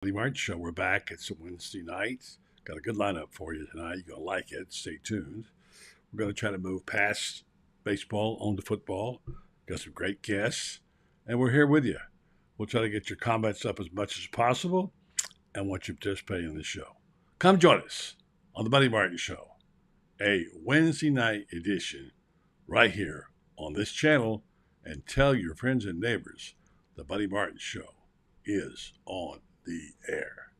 Buddy Martin Show. We're back. It's a Wednesday night. Got a good lineup for you tonight. You're going to like it. Stay tuned. We're going to try to move past baseball on to football. Got some great guests, and we're here with you. We'll try to get your comments up as much as possible and want you to participate in the show. Come join us on the Buddy Martin Show, a Wednesday night edition right here on this channel, and tell your friends and neighbors the Buddy Martin Show is on the air.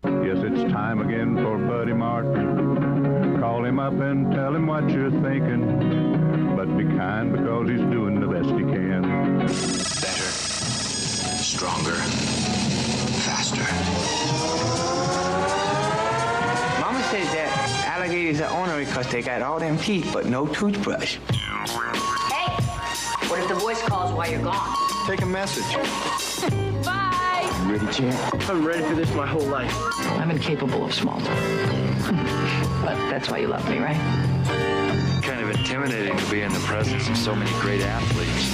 Yes, it's time again for Buddy Martin. Call him up and tell him what you're thinking. But be kind because he's doing the best he can. Better, stronger, faster. Mama says that alligators are ornery because they got all them teeth but no toothbrush. Hey, what if the voice calls while you're gone? Take a message. Bye! You ready, champ? I'm ready for this my whole life. I'm incapable of small talk. But that's why you love me, right? Kind of intimidating to be in the presence of so many great athletes.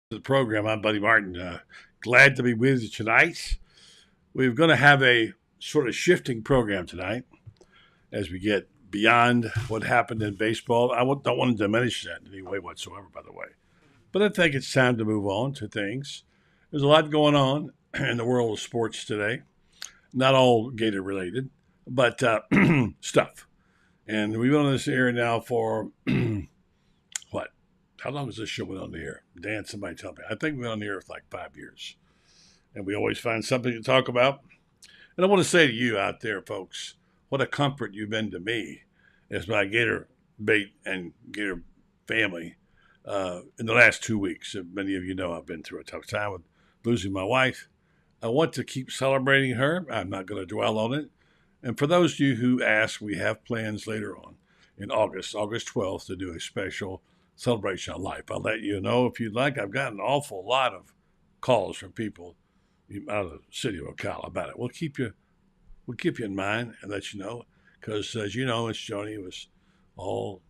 The program. I'm Buddy Martin. Glad to be with you tonight. We're going to have a sort of shifting program tonight as we get beyond what happened in baseball. I don't want to diminish that in any way whatsoever, by the way. But I think it's time to move on to things. There's a lot going on in the world of sports today. Not all Gator related, but stuff. And we've been on this air now for what? How long has this show been on the air? Dan, somebody tell me. I think we've been on the air for like 5 years. And we always find something to talk about. And I want to say to you out there, folks, what a comfort you've been to me as my Gator bait and Gator family in the last 2 weeks. Many of you know I've been through a tough time with losing my wife. I want to keep celebrating her. I'm not going to dwell on it. And for those of you who ask, we have plans later on in August 12th, to do a special celebration of life. I'll let you know if you'd like. I've got an awful lot of calls from people out of the city of Ocala about it. We'll keep you in mind and let you know, because as you know, Miss Joni was all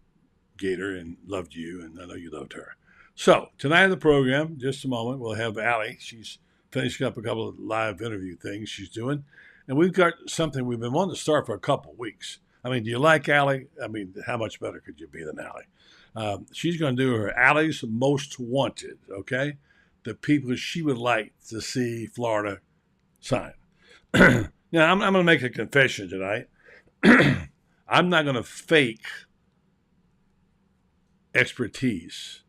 Gator and loved you, and I know you loved her. So tonight in the program, just a moment, we'll have Allie. She's finishing up a couple of live interview things she's doing, and we've got something we've been wanting to start for a couple of weeks. I mean, do you like Allie? I mean, how much better could you be than Allie? She's going to do her Allie's Most Wanted, okay? The people she would like to see Florida sign. Now, I'm going to make a confession tonight. I'm not going to fake expertise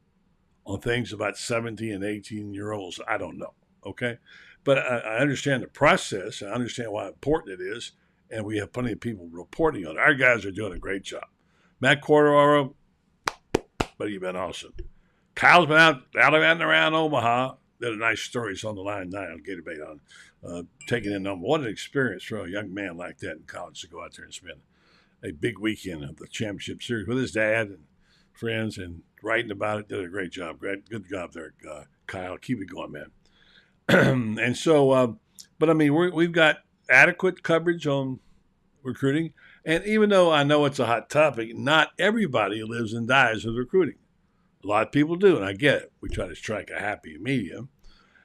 on things about 17 and 18-year-olds. I don't know, okay? But I understand the process. I understand why important it is, and we have plenty of people reporting on it. Our guys are doing a great job. Matt Cordero, but you've been awesome. Kyle's been out and around Omaha. Did a nice story. It's on the line now on Gator Bait on taking in Omaha. What an experience for a young man like that in college to go out there and spend a big weekend of the championship series with his dad and friends and writing about it. Did a great job. Good job there, Kyle. Keep it going, man. And so, but I mean, we've got adequate coverage on recruiting. And even though I know it's a hot topic, not everybody lives and dies with recruiting. A lot of people do, and I get it. We try to strike a happy medium.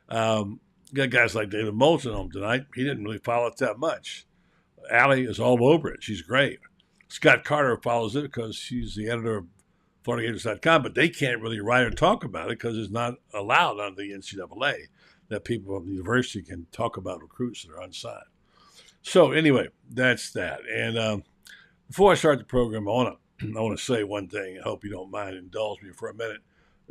Got guys like David Moulton on tonight. He didn't really follow it that much. Allie is all over it. She's great. Scott Carter follows it because she's the editor of FloridaGators.com, but they can't really write or talk about it because it's not allowed under the NCAA that people from the university can talk about recruits that are unsigned. So anyway, that's that. And before I start the program, I want to say one thing. I hope you don't mind. Indulge me for a minute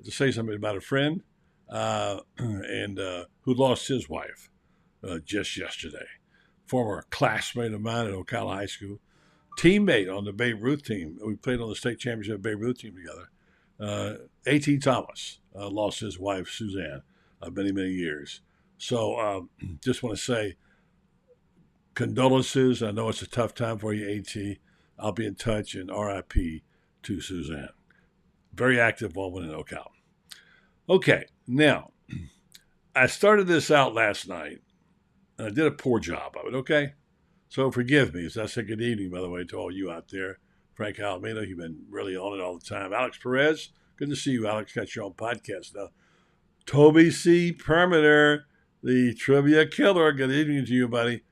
to say something about a friend who lost his wife just yesterday. Former classmate of mine at Ocala High School, teammate on the Babe Ruth team. We played on the state championship Babe Ruth team together. A.T. Thomas lost his wife, Suzanne, many, many years. So just want to say, condolences. I know it's a tough time for you, AT. I'll be in touch, and RIP to Suzanne. Very active woman in Ocala. Okay, now, I started this out last night, and I did a poor job of it, okay? So forgive me. So I said good evening, by the way, to all you out there. Frank Alameda, you've been really on it all the time. Alex Perez, good to see you, Alex. Got your own podcast now. Toby C. Permiter, the trivia killer. Good evening to you, buddy.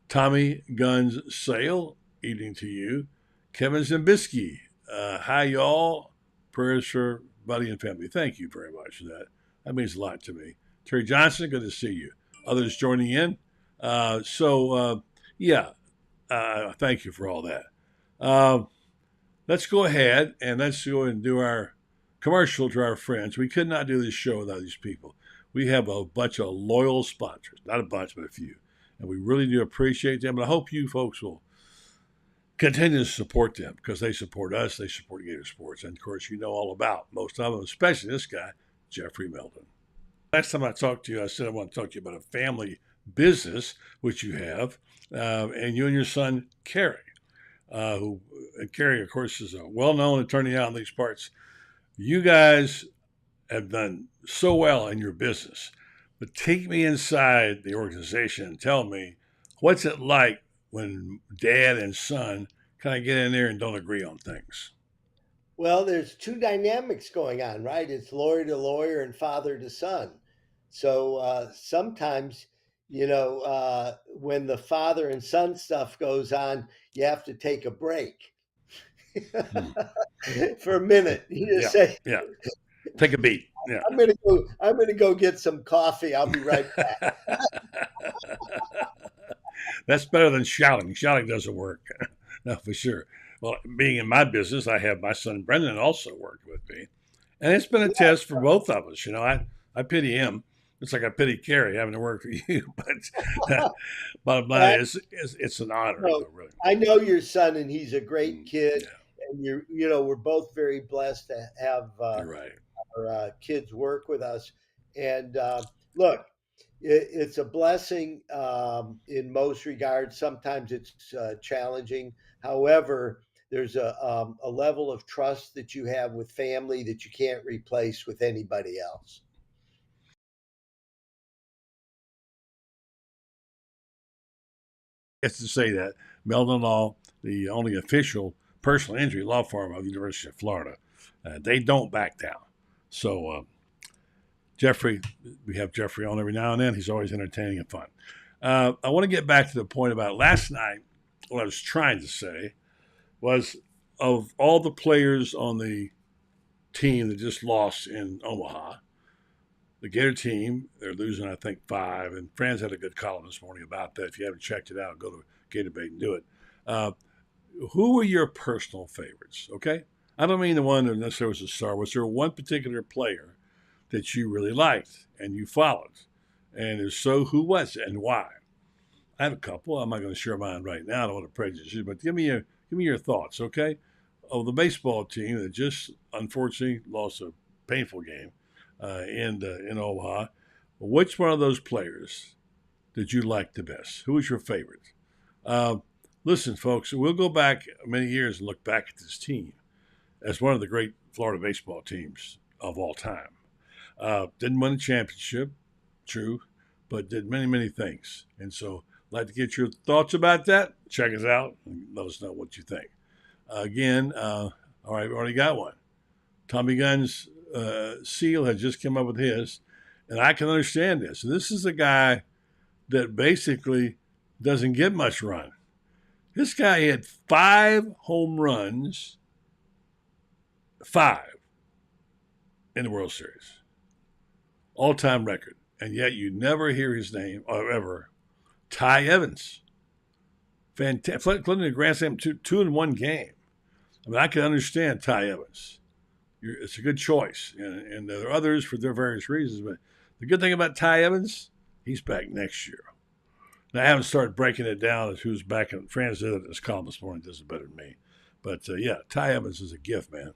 Tommy Guns Sale, evening to you. Kevin Zambisky, hi, y'all. Prayers for buddy and family. Thank you very much for that. That means a lot to me. Terry Johnson, good to see you. Others joining in. Thank you for all that. Let's go ahead and let's go and do our commercial to our friends. We could not do this show without these people. We have a bunch of loyal sponsors, not a bunch, but a few. And we really do appreciate them. And I hope you folks will continue to support them because they support us. They support Gator Sports. And, of course, you know all about most of them, especially this guy, Jeffrey Melton. Last time I talked to you, I said I want to talk to you about a family business, which you have, and you and your son, Kerry, Kerry, of course, is a well-known attorney out in these parts. You guys have done so well in your business, but take me inside the organization and tell me, what's it like when dad and son kind of get in there and don't agree on things? Well, there's two dynamics going on, right? It's lawyer to lawyer and father to son. So sometimes, when the father and son stuff goes on, you have to take a break for a minute. You just say, yeah. Take a beat. Yeah. I'm gonna go get some coffee. I'll be right back. That's better than shouting. Shouting doesn't work. No, for sure. Well, being in my business, I have my son Brendan also worked with me. And it's been a test for both of us. I pity him. It's like I pity Kerry having to work for you. But bottom line is it's an honor. Really. I know your son, and he's a great kid. Yeah. And we're both very blessed to have right. our kids work with us. And look, it's a blessing in most regards. Sometimes it's challenging. However, there's a level of trust that you have with family that you can't replace with anybody else. It's to say that Melton Law, the only official personal injury law firm of the University of Florida, they don't back down. So, Jeffrey, we have Jeffrey on every now and then. He's always entertaining and fun. I want to get back to the point about last night. What I was trying to say was, of all the players on the team that just lost in Omaha, the Gator team, they're losing, I think, 5. And Franz had a good column this morning about that. If you haven't checked it out, go to Gator Bait and do it. Who were your personal favorites, okay? I don't mean the one that necessarily was a star. Was there one particular player that you really liked and you followed? And if so, who was it and why? I have a couple. I'm not going to share mine right now. I don't want to prejudice you, but give me your thoughts, okay? Of the baseball team that just unfortunately lost a painful game in Omaha, which one of those players did you like the best? Who was your favorite? Listen, folks, we'll go back many years and look back at this team as one of the great Florida baseball teams of all time. Didn't win a championship, true, but did many, many things. And so I'd like to get your thoughts about that. Check us out and let us know what you think. Again, all right, we already got one. Tommy Gunn's Seal had just come up with his, and I can understand this. This is a guy that basically doesn't get much run. This guy had 5 home runs, 5 in the World Series. All-time record. And yet you never hear his name or ever. Ty Evans. Fantastic. Including a Grand Slam 2 in 1 game. I mean, I can understand Ty Evans. It's a good choice. And there are others for their various reasons. But the good thing about Ty Evans, he's back next year. Now, I haven't started breaking it down as who's back. And Franz did it in his column this morning. Does it better than me. But, Ty Evans is a gift, man.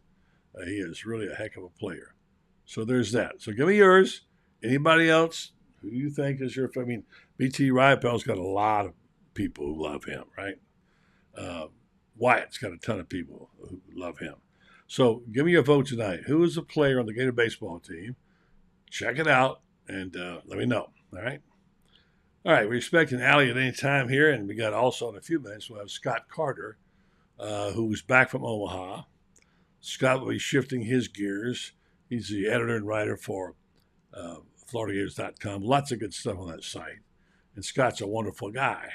He is really a heck of a player. So there's that. So give me yours. Anybody else? Who do you think is your? I mean, BT Riotpell's got a lot of people who love him, right? Wyatt's got a ton of people who love him. So give me your vote tonight. Who is a player on the Gator baseball team? Check it out and let me know. All right. All right. We're expecting Allie at any time here, and we got also in a few minutes we'll have Scott Carter, who's back from Omaha. Scott will be shifting his gears. He's the editor and writer for FloridaGators.com. Lots of good stuff on that site. And Scott's a wonderful guy.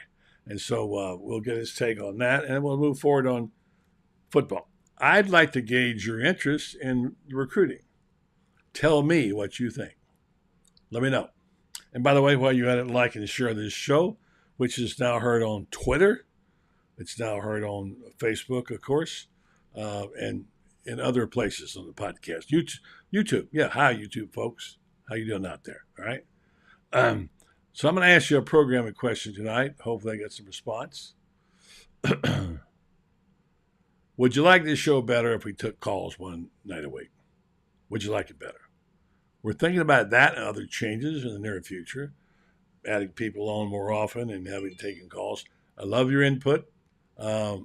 And so we'll get his take on that, and we'll move forward on football. I'd like to gauge your interest in recruiting. Tell me what you think. Let me know. And by the way, while you're at it, like and share this show, which is now heard on Twitter. It's now heard on Facebook, of course, and in other places on the podcast. YouTube. Yeah, hi, YouTube folks. How you doing out there? All right. So I'm going to ask you a programming question tonight. Hopefully I get some response. Would you like this show better if we took calls one night a week? Would you like it better? We're thinking about that and other changes in the near future, adding people on more often and having taken calls. I love your input. I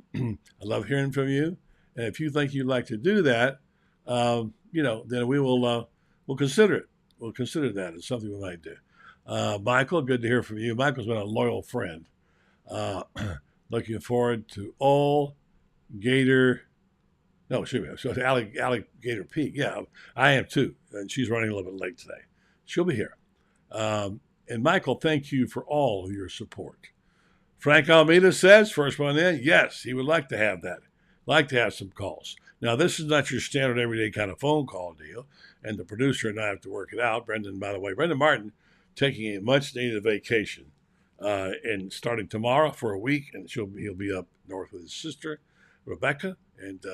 love hearing from you. And if you think you'd like to do that, then we'll consider it. We'll consider that as something we might do. Michael, good to hear from you. Michael's been a loyal friend. Looking forward to all Gator. No, excuse me. So Allie Gator Peak. Yeah, I am too. And she's running a little bit late today. She'll be here. And Michael, thank you for all of your support. Frank Almeida says, first one in, yes, he would like to have that. Like to have some calls. Now, this is not your standard everyday kind of phone call deal. And the producer and I have to work it out. Brendan Martin, taking a much-needed vacation and starting tomorrow for a week, and he'll be up north with his sister, Rebecca, and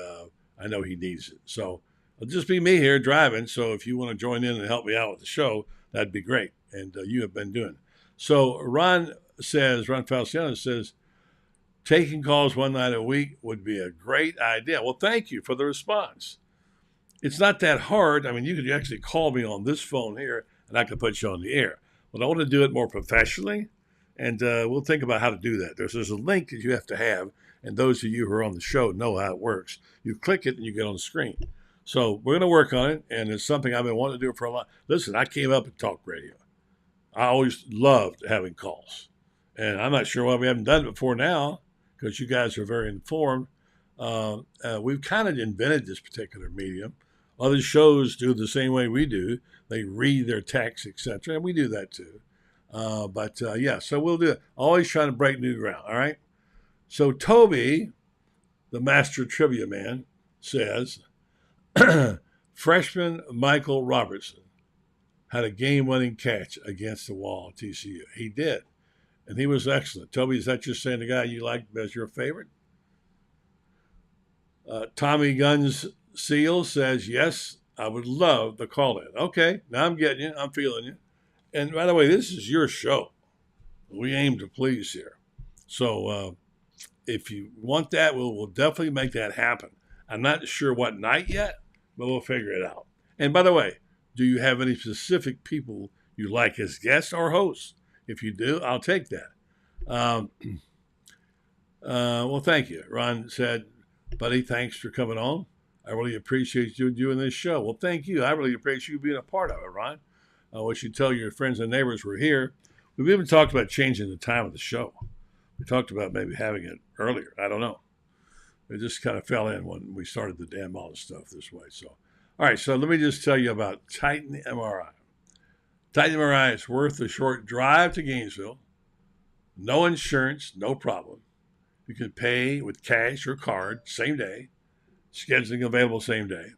I know he needs it. So it'll just be me here driving, so if you want to join in and help me out with the show, that'd be great, and you have been doing it. So Ron Falciano says, taking calls one night a week would be a great idea. Well, thank you for the response. It's not that hard. I mean, you could actually call me on this phone here, and I can put you on the air. But I want to do it more professionally, and we'll think about how to do that. There's a link that you have to have, and those of you who are on the show know how it works. You click it, and you get on the screen. So we're going to work on it, and it's something I've been wanting to do for a while. Listen, I came up in talk radio. I always loved having calls, and I'm not sure why we haven't done it before now, because you guys are very informed. We've kind of invented this particular medium. Other shows do the same way we do. They read their text, etc., and we do that too. So we'll do it. Always trying to break new ground, all right? So Toby, the master trivia man, says, freshman Michael Robertson had a game-winning catch against the wall at TCU. He did, and he was excellent. Toby, is that just saying the guy you like as your favorite? Tommy Guns Seal says, yes, I would love the call-in. Okay, now I'm getting you. I'm feeling you. And by the way, this is your show. We aim to please here. So if you want that, we'll definitely make that happen. I'm not sure what night yet, but we'll figure it out. And by the way, do you have any specific people you like as guests or hosts? If you do, I'll take that. Well, thank you. Ron said, buddy, thanks for coming on. I really appreciate you doing this show. Well, thank you. I really appreciate you being a part of it, Ron. What you tell your friends and neighbors we're here. We've even talked about changing the time of the show. We talked about maybe having it earlier. I don't know. It just kind of fell in when we started the damn all the stuff this way. So, all right. So let me just tell you about Titan MRI. Titan MRI is worth a short drive to Gainesville. No insurance, no problem. You can pay with cash or card, same day. Scheduling available same day.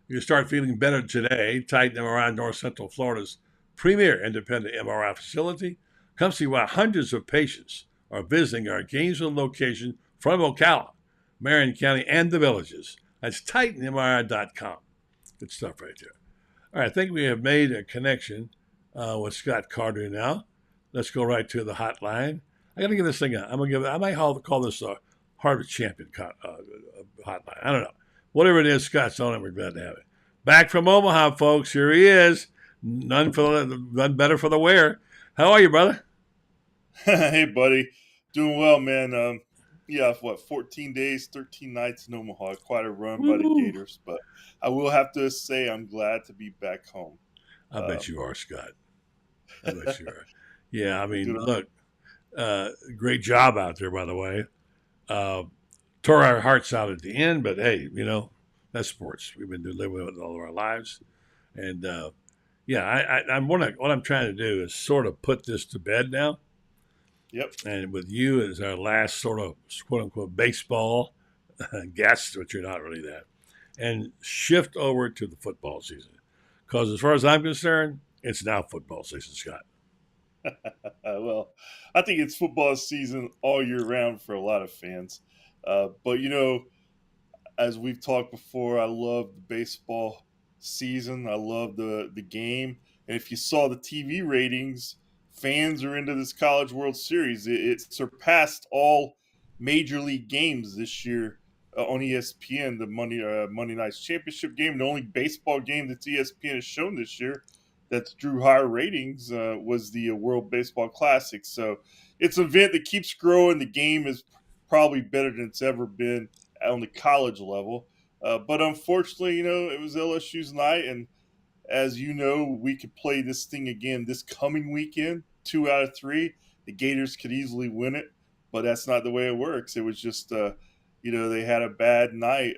You can start feeling better today. Titan MRI, North Central Florida's premier independent MRI facility. Come see why hundreds of patients are visiting our Gainesville location from Ocala, Marion County, and the villages. That's TitanMRI.com. Good stuff right there. All right, I think we have made a connection with Scott Carter now. Let's go right to the hotline. I got to give this thing out. I might call this a Harvard Champion hotline. I don't know. Whatever it is, Scott's on it. We're glad to have it. Back from Omaha, folks. Here he is, none better for the wear. How are you, brother? Hey, buddy. Doing well, man. Yeah, what, 14 days, 13 nights in Omaha. Quite a run by the Woo. Gators, but I will have to say I'm glad to be back home. I bet you are, Scott. I bet you are. Yeah, I We're mean, doing look, great job out there, by the way. Uh, Tore our hearts out at the end, but hey, that's sports. We've been living with it all of our lives, and yeah, what I'm trying to do is sort of put this to bed now, Yep. and with you as our last sort of quote unquote baseball guest, which you're not really that, and shift over to the football season, because as far as I'm concerned, it's now football season, Scott. Well, I think it's football season all year round for a lot of fans. But, as we've talked before, I love the baseball season. I love the game. And if you saw the TV ratings, fans are into this College World Series. It surpassed all major league games this year on ESPN. The Monday Night's Championship game, the only baseball game that ESPN has shown this year that drew higher ratings was the World Baseball Classic. So it's an event that keeps growing. The game is probably better than it's ever been on the college level. But unfortunately, it was LSU's night. And as you know, we could play this thing again this coming weekend, 2 out of 3. The Gators could easily win it, but that's not the way it works. It was just, they had a bad night,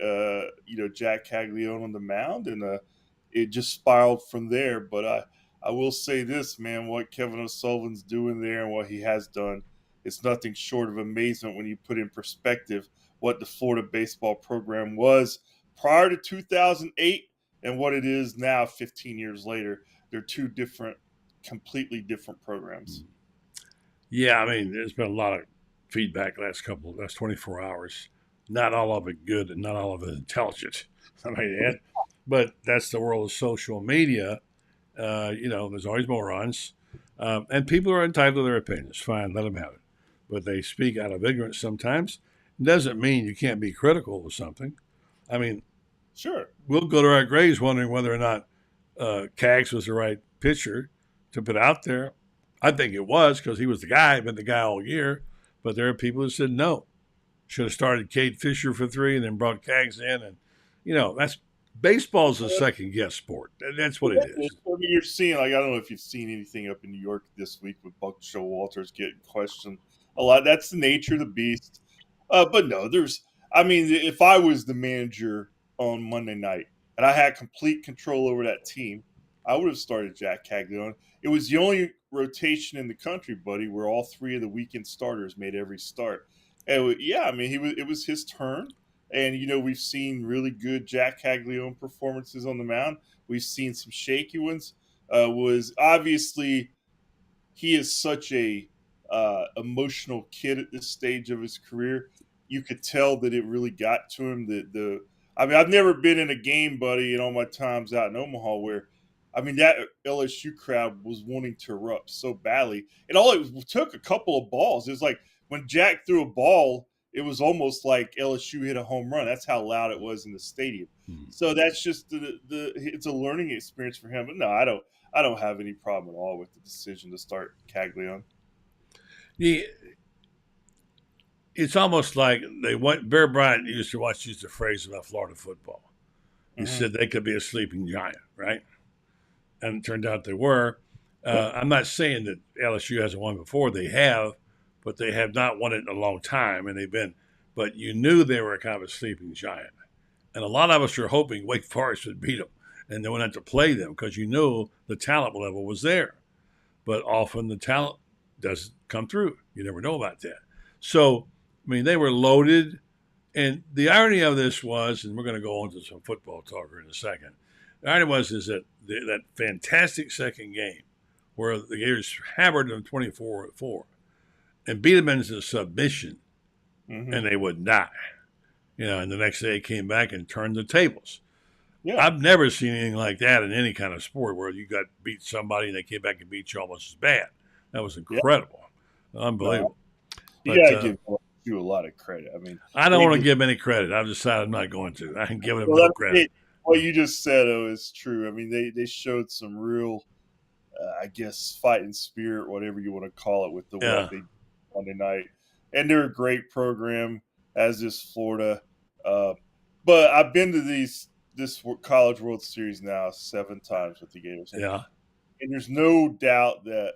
Jack Caglione on the mound, and it just spiraled from there. But I will say this, man, what Kevin O'Sullivan's doing there and what he has done, it's nothing short of amazement when you put in perspective what the Florida baseball program was prior to 2008 and what it is now 15 years later. They're two completely different programs. Yeah, I mean, there's been a lot of feedback last 24 hours. Not all of it good and not all of it intelligent. I mean, but that's the world of social media. There's always morons. And people are entitled to their opinions. Fine, let them have it. But they speak out of ignorance sometimes. It doesn't mean you can't be critical of something. I mean, sure, we'll go to our graves wondering whether or not Cags was the right pitcher to put out there. I think it was because he was the guy, been the guy all year. But there are people who said no. Should have started Kate Fisher for 3 and then brought Cags in. And, that's baseball's a second guess sport. That's what it is. I mean, you're seeing, I don't know if you've seen anything up in New York this week with Buck Showalter's getting questioned a lot. That's the nature of the beast. But no, if I was the manager on Monday night and I had complete control over that team, I would have started Jack Caglione. It was the only rotation in the country, buddy, where all 3 of the weekend starters made every start. And it was his turn. And, we've seen really good Jack Caglione performances on the mound. We've seen some shaky ones. Was obviously he is such a emotional kid at this stage of his career. You could tell that it really got to him. I've never been in a game, buddy, in all my times out in Omaha where, that LSU crowd was wanting to erupt so badly. And all it took a couple of balls. It was like when Jack threw a ball, it was almost like LSU hit a home run. That's how loud it was in the stadium. So that's just it's a learning experience for him. But no, I don't have any problem at all with the decision to start Caglione. It's almost like Bear Bryant used to use the phrase about Florida football. He said they could be a sleeping giant, right? And it turned out they were. I'm not saying that LSU hasn't won before. They have, but they have not won it in a long time, and but you knew they were kind of a sleeping giant. And a lot of us were hoping Wake Forest would beat them, and they wouldn't have to play them because you knew the talent level was there. But often the talent doesn't come through. You never know about that. So, they were loaded. And the irony of this was, and we're going to go on to some football talk in a second, the irony is that that fantastic second game where the Gators hammered them 24-4 and beat them into submission, and they would die. And the next day they came back and turned the tables. Yeah. I've never seen anything like that in any kind of sport where you got beat somebody and they came back and beat you almost as bad. That was incredible. Yeah. Unbelievable. You got to give you a lot of credit. I don't want to give any credit. I've decided I'm not going to. I can give them no credit. What you just said, is true. They showed some real I guess, fighting spirit, whatever you want to call it, with the what Yeah. they Monday night, and they're a great program, as is Florida. Uh, but I've been to this College World Series now 7 times with the Gators, Yeah. and there's no doubt that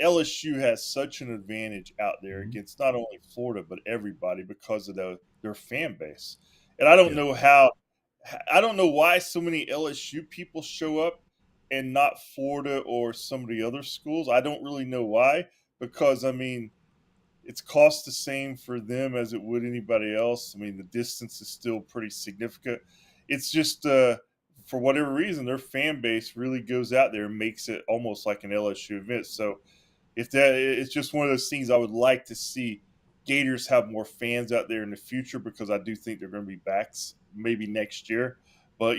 LSU has such an advantage out there Mhm. against not only Florida but everybody because of their fan base. And I don't Yeah. know I don't know why so many LSU people show up and not Florida or some of the other schools. I don't really know why, because I mean, it's cost the same for them as it would anybody else. I mean, the distance is still pretty significant. It's just for whatever reason, their fan base really goes out there and makes it almost like an LSU event. So if that, it's just one of those things I would like to see Gators have more fans out there in the future, because I do think they're going to be back maybe next year. But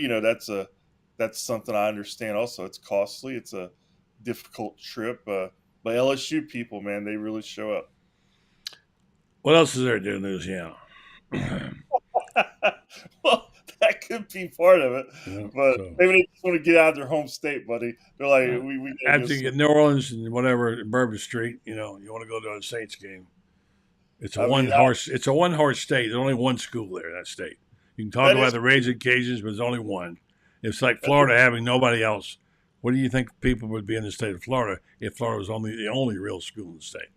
that's something I understand. Also, it's costly. It's a difficult trip. But LSU people, man, they really show up. What else is there to do in Louisiana? Well, that could be part of it, Yeah, but so maybe they just want to get out of their home state, buddy. They're like, uh, we gotta go. after you get New Orleans and whatever Bourbon Street, you want to go to a Saints game. It's a I one mean, horse. It's a one horse state. There's only one school there in that state. You can talk that about is the Raging Cajuns, but there's only one. It's like Florida having nobody else. What do you think people would be in the state of Florida if Florida was only the only real school in the state?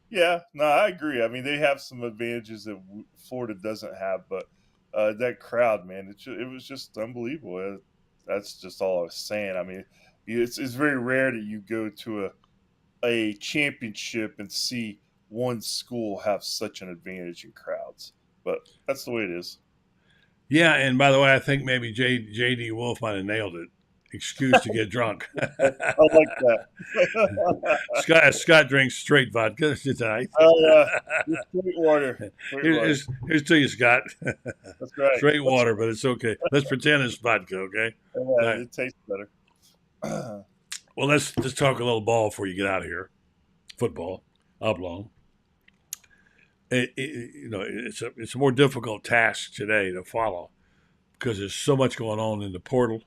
yeah, no, I agree. I mean, they have some advantages that Florida doesn't have, but that crowd, man, it was just unbelievable. That's just all I was saying. I mean, it's very rare that you go to a championship and see one school have such an advantage in crowds, but that's the way it is. Yeah, and by the way, I think maybe J.D. Wolf might have nailed it. Excuse to get drunk. I like that. Scott drinks straight vodka tonight. Straight water. Straight water. Here's to you, Scott. That's right. Straight water, but it's okay. Let's pretend it's vodka, okay? Yeah, Right. it tastes better. Well, let's talk a little ball before you get out of here. Football, oblong. It's a more difficult task today to follow because there's so much going on in the portal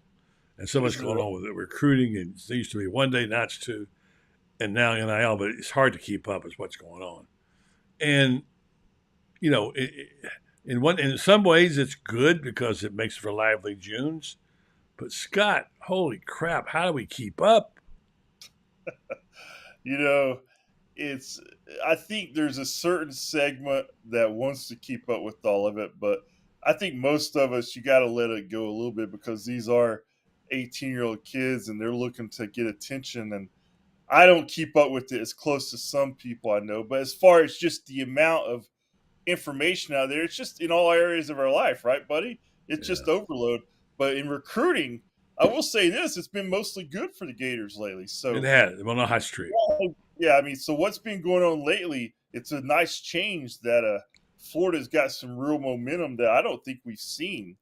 and so much going on with the recruiting. And it used to be one day, now it's two, and now NIL. But it's hard to keep up with what's going on. And in some ways it's good because it makes for lively Junes. But Scott, holy crap, how do we keep up? You know, it's I think there's a certain segment that wants to keep up with all of it, but I think most of us, you got to let it go a little bit, because these are 18-year-old kids and they're looking to get attention. And I don't keep up with it as close as some people I know, but as far as just the amount of information out there, it's just in all areas of our life, right, buddy? It's Yeah. just overload. But in recruiting, I will say this: it's been mostly good for the Gators lately. So It has. Well, no hot streak. yeah, I mean, so what's been going on lately? It's a nice change that Florida's got some real momentum that I don't think we've seen.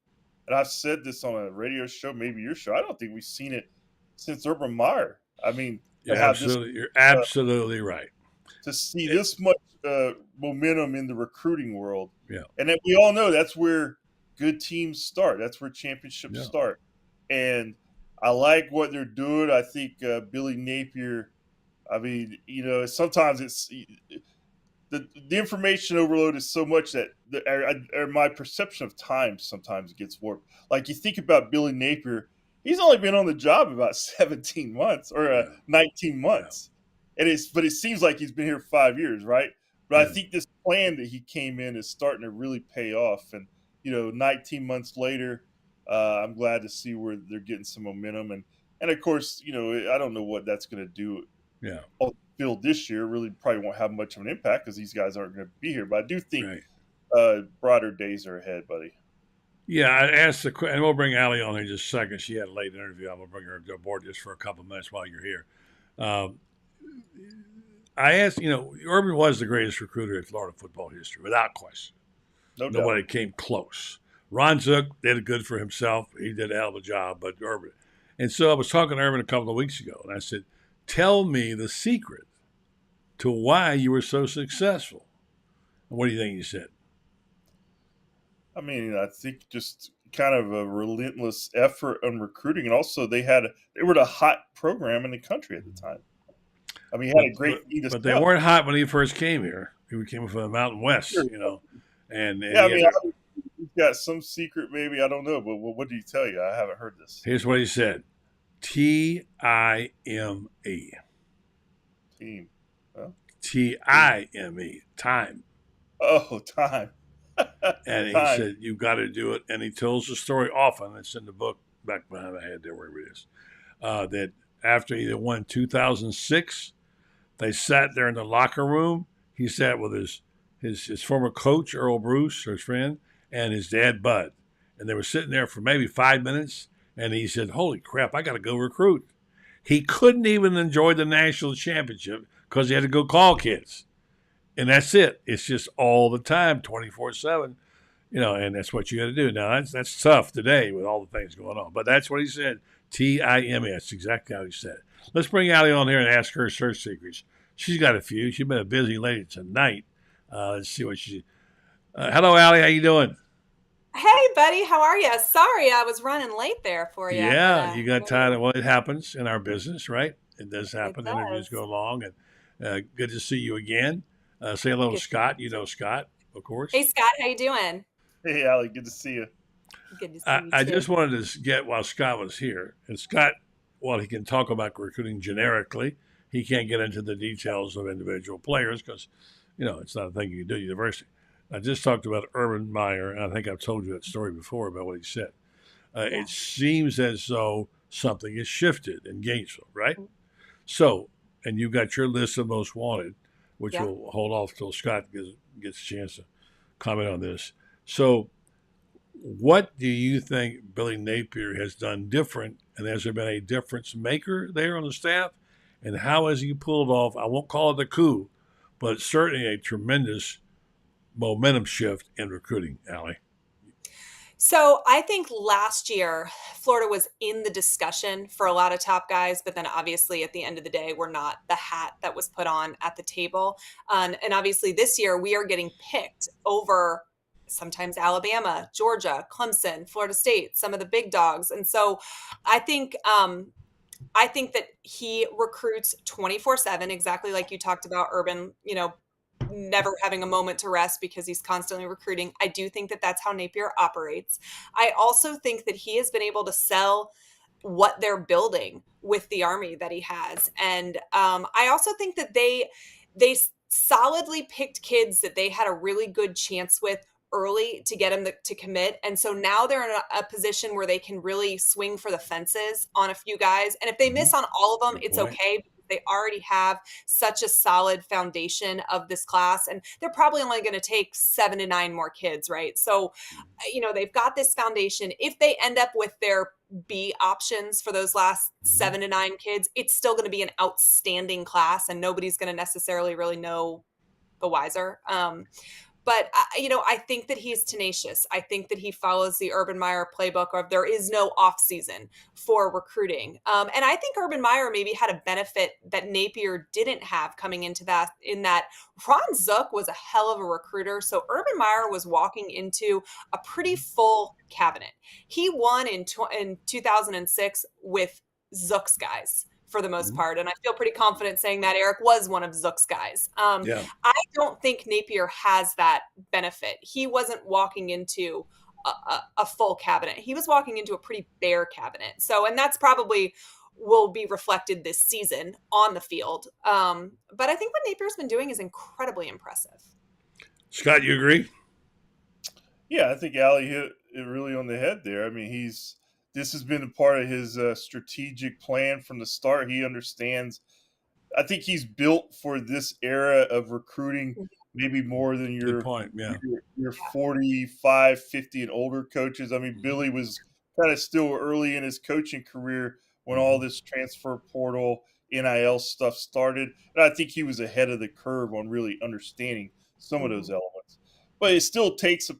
And I've said this on a radio show, maybe your show. I don't think we've seen it since Urban Meyer. I mean, You're absolutely right. to see this much momentum in the recruiting world. Yeah. And that we all know that's where good teams start. That's where championships Yeah. start. And I like what they're doing. I think Billy Napier, I mean, sometimes it's the information overload is so much that my perception of time sometimes gets warped. Like, you think about Billy Napier, he's only been on the job about 17 months or 19 months. But it seems like he's been here 5 years, right? But I think this plan that he came in is starting to really pay off. And 19 months later, I'm glad to see where they're getting some momentum. And of course, I don't know what that's going to do. Yeah. On the field this year really probably won't have much of an impact because these guys aren't going to be here. But I do think broader days are ahead, buddy. Yeah, I asked and we'll bring Allie on in just a second. She had a late interview. I'm going to bring her aboard just for a couple of minutes while you're here. I asked, Urban was the greatest recruiter in Florida football history, without question. Nobody came close. Ron Zook did good for himself. He did a hell of a job, but Urban. And so I was talking to Urban a couple of weeks ago, and I said, tell me the secret to why you were so successful. And what do you think he said? I mean, I think just kind of a relentless effort on recruiting, and also they were the hot program in the country at the time. I mean, he had a great but they weren't hot when he first came here. He came from the Mountain West, and yeah, I mean, he's got some secret, maybe, I don't know. But what did he tell you? I haven't heard this. Here's what he said: TIME. Team. Huh? TIME. Time. Oh, time. And he said, "You got to do it." And he tells the story often. It's in the book back behind my head there, wherever it is. That after he won 2006, they sat there in the locker room. He sat with his former coach, Earl Bruce, or his friend, and his dad, Bud. And they were sitting there for maybe 5 minutes. And he said, "Holy crap, I got to go recruit." He couldn't even enjoy the national championship because he had to go call kids. And that's it. It's just all the time, 24/7, and that's what you got to do. Now, that's tough today with all the things going on. But that's what he said, TIME. That's exactly how he said it. Let's bring Allie on here and ask her search secrets. She's got a few. She's been a busy lady tonight. Let's see what she. Hello, Allie. How you doing? Hey, buddy. How are you? Sorry, I was running late there for you. Yeah, you got tired of it happens in our business, right? It does happen. It does. Interviews go long, and good to see you again. Say hello to Scott. You know Scott, of course. Hey, Scott. How you doing? Hey, Allie. Good to see you. Good to see you, I too. just wanted to get while Scott was here. And Scott, while he can talk about recruiting generically, he can't get into the details of individual players because, it's not a thing you can do at university. I just talked about Urban Meyer, and I think I've told you that story before about what he said. It seems as though something has shifted in Gainesville, right? Mm-hmm. So, and you got your list of most wanted, which we'll hold off till Scott gets a chance to comment on this. So, what do you think Billy Napier has done different, and has there been a difference maker there on the staff? And how has he pulled off, I won't call it a coup, but certainly a tremendous momentum shift in recruiting, Allie? So I think last year, Florida was in the discussion for a lot of top guys, but then obviously at the end of the day, we're not the hat that was put on at the table. And obviously this year, we are getting picked over sometimes Alabama, Georgia, Clemson, Florida State, some of the big dogs. And so I think that he recruits 24/7, exactly like you talked about, Urban, never having a moment to rest because he's constantly recruiting. I do think that that's how Napier operates. I also think that he has been able to sell what they're building with the army that he has. And I also think that they solidly picked kids that they had a really good chance with early to get them to commit. And so now they're in a position where they can really swing for the fences on a few guys. And if they miss on all of them, it's okay, because they already have such a solid foundation of this class. And they're probably only going to take 7 to 9 more kids, right? So, they've got this foundation. If they end up with their B options for those last 7 to 9 kids, it's still going to be an outstanding class, and nobody's going to necessarily really know the wiser. But, I think that he's tenacious. I think that he follows the Urban Meyer playbook of there is no off season for recruiting. And I think Urban Meyer maybe had a benefit that Napier didn't have coming into that, in that Ron Zook was a hell of a recruiter. So Urban Meyer was walking into a pretty full cabinet. He won in 2006 with Zook's guys, for the most part. And I feel pretty confident saying that Eric was one of Zook's guys. I don't think Napier has that benefit. He wasn't walking into a full cabinet. He was walking into a pretty bare cabinet. So, and that's probably will be reflected this season on the field. But I think what Napier's been doing is incredibly impressive. Scott, you agree? Yeah, I think Allie hit it really on the head there. I mean, this has been a part of his strategic plan from the start. He understands. I think he's built for this era of recruiting, maybe more than your 45, 50 and older coaches. I mean, Billy was kind of still early in his coaching career when all this transfer portal, NIL stuff started. And I think he was ahead of the curve on really understanding some of those elements. But it still takes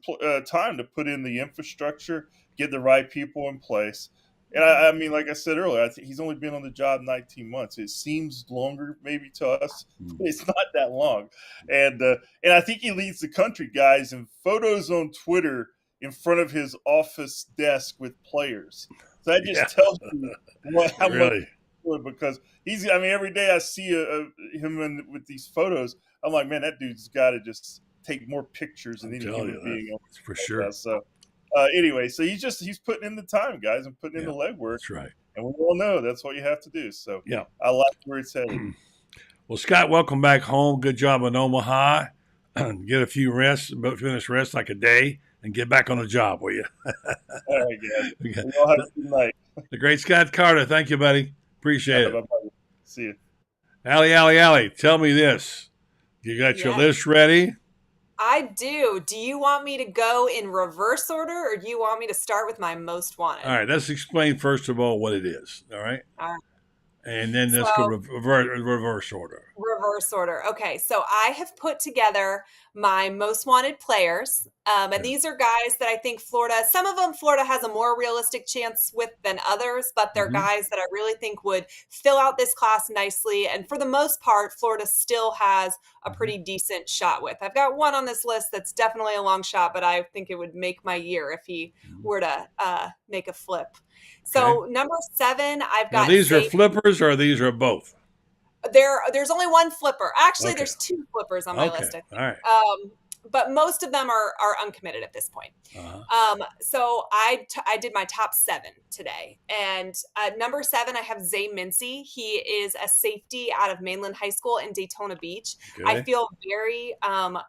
time to put in the infrastructure, get the right people in place. And I mean, like I said earlier, I think he's only been on the job 19 months. It seems longer maybe to us. It's not that long. And I think he leads the country, guys. And photos on Twitter, in front of his office desk with players. So that just Yeah. tells you how Really? much, because I mean, every day I see him with these photos, I'm like, man, that dude's got to just take more pictures than I'm any telling human you, being. that's for sure. So anyway, so he's putting in the time, guys, and putting in Yeah, the legwork. that's right. And we all know that's what you have to do. So Yeah. I like where it's headed. Well, Scott, welcome back home. Good job in Omaha. Get a few minutes rest, like a day, and get back on the job, will you? All right, guys. Okay. We all have a good night. The great Scott Carter. Thank you, buddy. Appreciate it. Bye-bye. See you. Allie, tell me this. You got your list ready? I do. Do you want me to go in reverse order, or do you want me to start with my most wanted? All right, let's explain first of all what it is. All right. All right. And then let's go reverse order. Reverse order. Okay, so I have put together my most wanted players. And these are guys that I think some of them Florida has a more realistic chance with than others, but they're guys that I really think would fill out this class nicely. And for the most part, Florida still has a pretty decent shot with. I've got one on this list that's definitely a long shot, but I think it would make my year if he were to make a flip. So number 7, I've got. Now, these are flippers, or these are both? There's only one flipper. Actually, there's 2 flippers on my list. I think. All right. But most of them are uncommitted at this point. So I did my top 7 today, and number 7 I have Zay Mincy. He is a safety out of Mainland High School in Daytona Beach. I feel very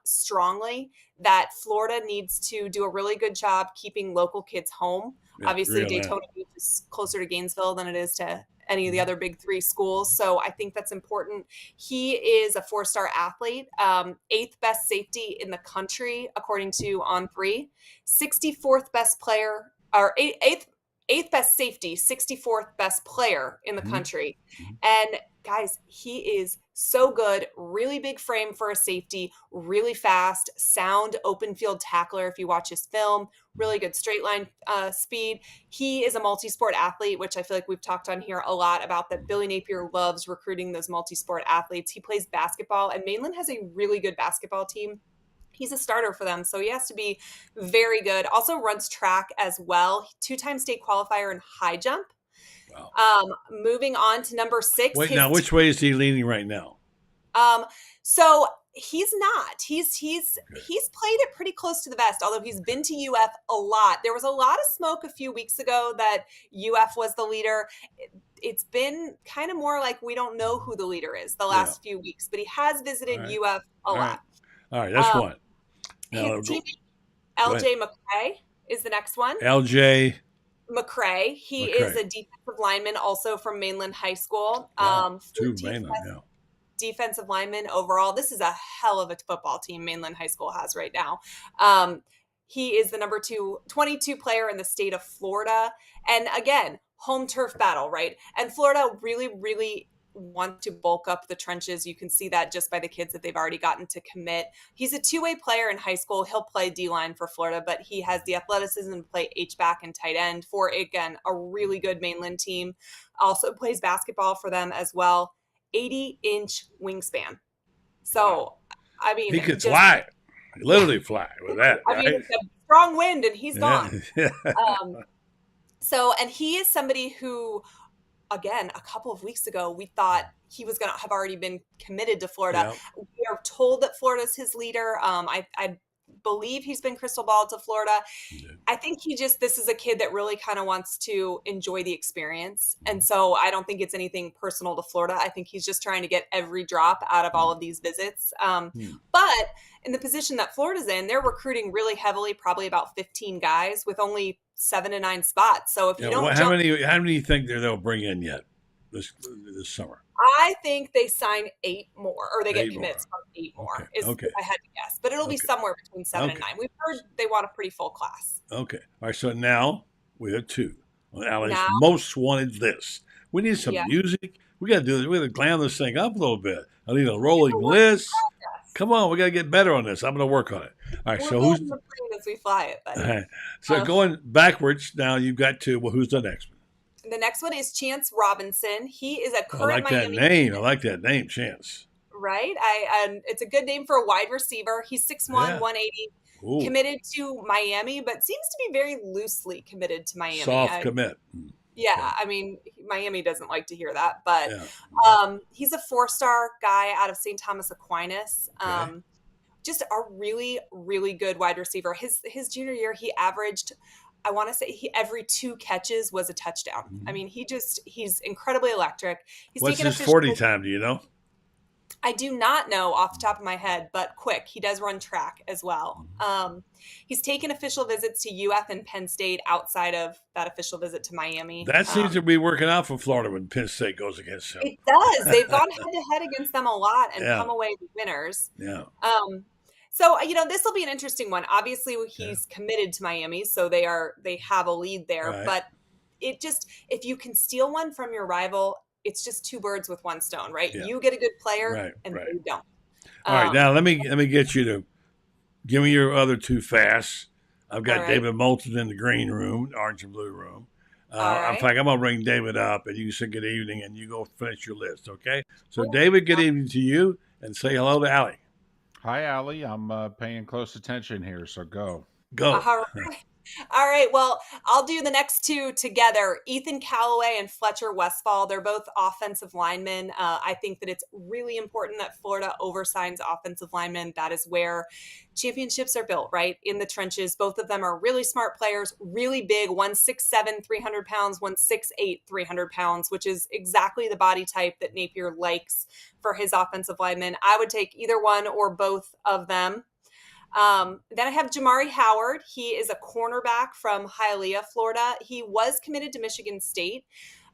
strongly that Florida needs to do a really good job keeping local kids home. Obviously, Daytona Beach is closer to Gainesville than it is to any of the other big 3 schools. So I think that's important. He is a 4-star athlete, 8th best safety in the country, according to On3, 64th best player, or 8th best safety, 64th best player in the country. And guys, he is so good, really big frame for a safety, really fast, sound open field tackler. If you watch his film, really good straight line speed. He is a multi-sport athlete, which I feel like we've talked on here a lot about, that Billy Napier loves recruiting those multi-sport athletes. He plays basketball, and Mainland has a really good basketball team. He's a starter for them, so he has to be very good. Also runs track as well. 2-time state qualifier in high jump. Wow. Moving on to number 6. Wait, now which way is he leaning right now? So he's not. He's played it pretty close to the vest, although he's been to UF a lot. There was a lot of smoke a few weeks ago that UF was the leader. It's been kind of more like we don't know who the leader is the last few weeks, but he has visited UF a lot. All right, that's one. Now, his teammate, LJ McCray, is the next one. LJ McCray. He is a defensive lineman, also from Mainland High School. Wow. 2 Mainland, defensive lineman overall. This is a hell of a football team Mainland High School has right now. He is the number 22 player in the state of Florida. And again, home turf battle, right? And Florida really, really want to bulk up the trenches. You can see that just by the kids that they've already gotten to commit. He's a 2-way player in high school. He'll play D-line for Florida, but he has the athleticism to play H-back and tight end for, again, a really good Mainland team. Also plays basketball for them as well. 80-inch wingspan. So, I mean, he could fly, literally fly with that. I mean, it's a strong wind and he's gone. So, and he is somebody who, again, a couple of weeks ago, we thought he was going to have already been committed to Florida. We are told that Florida's his leader. I believe he's been crystal balled to Florida. I think this is a kid that really kind of wants to enjoy the experience. And so I don't think it's anything personal to Florida. I think he's just trying to get every drop out of all of these visits. But in the position that Florida's in, they're recruiting really heavily, probably about 15 guys with only 7 to 9 spots. So if you don't how many do you think they'll bring in yet this summer? I think they sign 8 more, or they get commits from 8 more. If I had to guess, but it'll be somewhere between 7 and 9. We've heard they want a pretty full class. Okay, all right. So now we have 2 on Allie's most wanted list. We need some music. We got to do this. We got to glam this thing up a little bit. I need a rolling list. Come on, we got to get better on this. I'm going to work on it. All right. So who's the plane as we fly it? Buddy. All right. So going backwards now, you've got 2. Well, who's the next one? The next one is Chance Robinson. He is a current I like Miami that name. I like that name, Chance. Right? It's a good name for a wide receiver. He's 6'1", 180. Ooh, committed to Miami, but seems to be very loosely committed to Miami. soft commit. Yeah, Okay. I mean, Miami doesn't like to hear that, but Yeah. he's a 4-star guy out of St. Thomas Aquinas. Okay. Just a really, really good wide receiver. His junior year, he averaged, I want to say, every 2 catches was a touchdown. I mean, he's incredibly electric. He's What's taken his official. 40 time? Do you know? I do not know off the top of my head, but quick. He does run track as well. He's taken official visits to UF and Penn State outside of that official visit to Miami. That seems to be working out for Florida when Penn State goes against him. It does. They've gone head to head against them a lot and Yeah. come away winners. Yeah. So this will be an interesting one. Obviously, he's committed to Miami, so they have a lead there. Right. But if you can steal one from your rival, it's just 2 birds with 1 stone, right? Yeah. You get a good player, Right, and right. they don't. All right, now let me get you to give me your other 2 fast. I've got All right. David Moulton in the green room, orange and blue room. All right. In fact, I'm gonna bring David up, and you can say good evening, and you go finish your list, okay? So, David, good evening to you, and say hello to Allie. Hi, Allie. I'm paying close attention here, so go. Go. All right. Well, I'll do the next 2 together. Ethan Callaway and Fletcher Westfall. They're both offensive linemen. I think that it's really important that Florida oversigns offensive linemen. That is where championships are built, right? In the trenches. Both of them are really smart players, really big, 167, 300 pounds, 168, 300 pounds, which is exactly the body type that Napier likes for his offensive linemen. I would take either one or both of them. Then I have Jamari Howard. He is a cornerback from Hialeah, Florida. He was committed to Michigan State,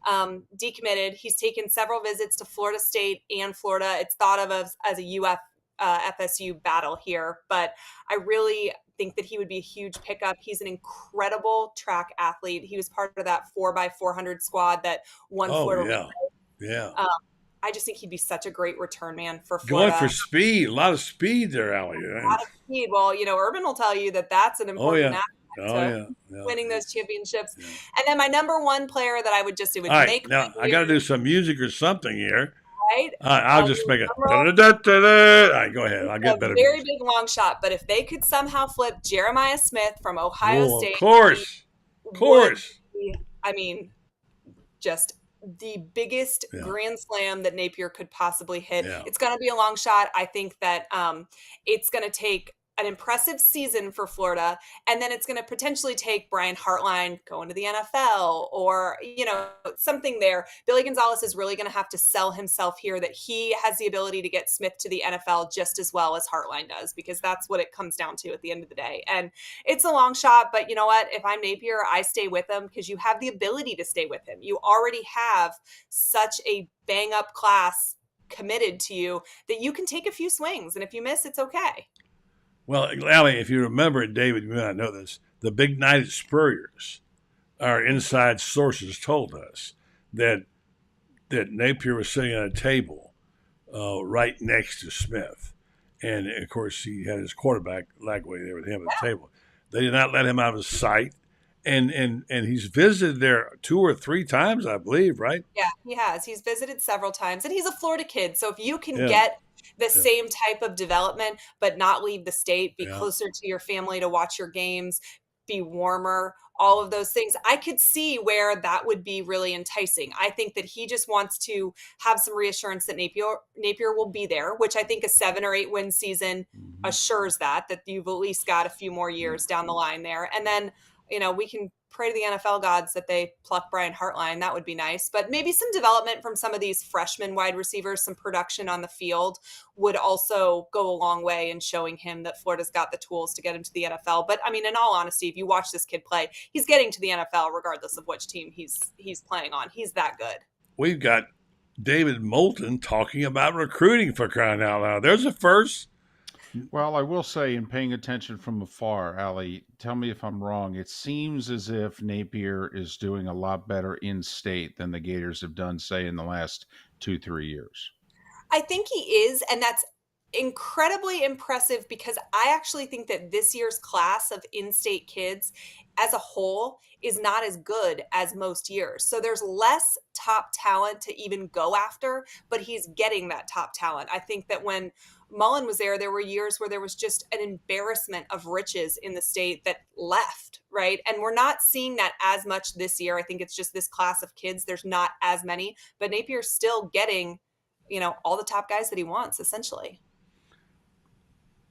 decommitted. He's taken several visits to Florida State and Florida. It's thought of as a UF FSU battle here, but I really think that he would be a huge pickup. He's an incredible track athlete. He was part of that 4x400 squad that won Florida. Yeah. I just think he'd be such a great return man for Florida. Going for speed, a lot of speed there, Allie. A lot of speed. Well, Urban will tell you that that's an important aspect to winning those championships. Yeah. And then my number 1 player that I would just do would make. Now I got to do some music or something here. Right? I'll just make it. All right, go ahead. I'll get better. Very big long shot, but if they could somehow flip Jeremiah Smith from Ohio State, of course. I mean, just the biggest grand slam that Napier could possibly hit. Yeah. It's going to be a long shot. I think that it's going to take an impressive season for Florida, and then it's going to potentially take Brian Hartline going to the NFL or, something there. Billy Gonzalez is really going to have to sell himself here that he has the ability to get Smith to the NFL just as well as Hartline does, because that's what it comes down to at the end of the day. And it's a long shot, but you know what? If I'm Napier, I stay with him because you have the ability to stay with him. You already have such a bang up class committed to you that you can take a few swings. And if you miss, it's okay. Well, Allie, if you remember it, David, you may not know this, the big night at Spurrier's, our inside sources told us that Napier was sitting at a table right next to Smith. And, of course, he had his quarterback, Lagway, there with him at the table. They did not let him out of sight. And he's visited there 2 or 3 times, I believe, right? Yeah, he has. He's visited several times. And he's a Florida kid. So if you can get the same type of development, but not leave the state, be closer to your family to watch your games, be warmer, all of those things, I could see where that would be really enticing. I think that he just wants to have some reassurance that Napier will be there, which I think a 7 or 8 win season assures that you've at least got a few more years down the line there. And then, we can pray to the NFL gods that they pluck Brian Hartline. That would be nice. But maybe some development from some of these freshman wide receivers, some production on the field would also go a long way in showing him that Florida's got the tools to get him to the NFL. But I mean, in all honesty, if you watch this kid play, he's getting to the NFL regardless of which team he's playing on. He's that good. We've got David Moulton talking about recruiting, for crying out loud. There's a first. Well, I will say, in paying attention from afar, Allie, tell me if I'm wrong. It seems as if Napier is doing a lot better in state than the Gators have done, say, in the last 2-3 years. I think he is, and that's incredibly impressive because I actually think that this year's class of in-state kids as a whole is not as good as most years. So there's less top talent to even go after, but he's getting that top talent. I think that when Mullen was there were years where there was just an embarrassment of riches in the state that left, right? And we're not seeing that as much this year. I think it's just this class of kids. There's not as many, but Napier's still getting, all the top guys that he wants, essentially.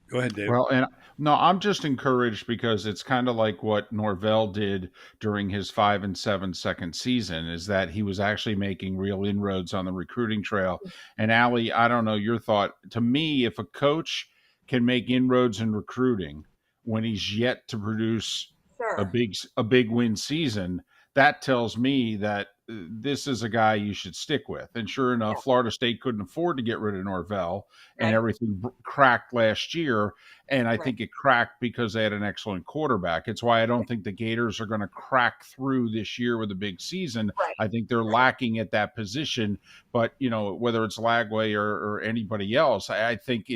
Go ahead, Dave. Well, and no, I'm just encouraged because it's kind of like what Norvell did during his 5-7 second season, is that he was actually making real inroads on the recruiting trail. And Allie, I don't know your thought. To me, if a coach can make inroads in recruiting when he's yet to produce a Sure. big win season, that tells me that this is a guy you should stick with. And sure enough, Florida State couldn't afford to get rid of Norvell, and Right. everything cracked last year. And I Right. think it cracked because they had an excellent quarterback. It's why I don't think the Gators are going to crack through this year with a big season. Right. I think they're lacking at that position. But, whether it's Lagway or anybody else, I think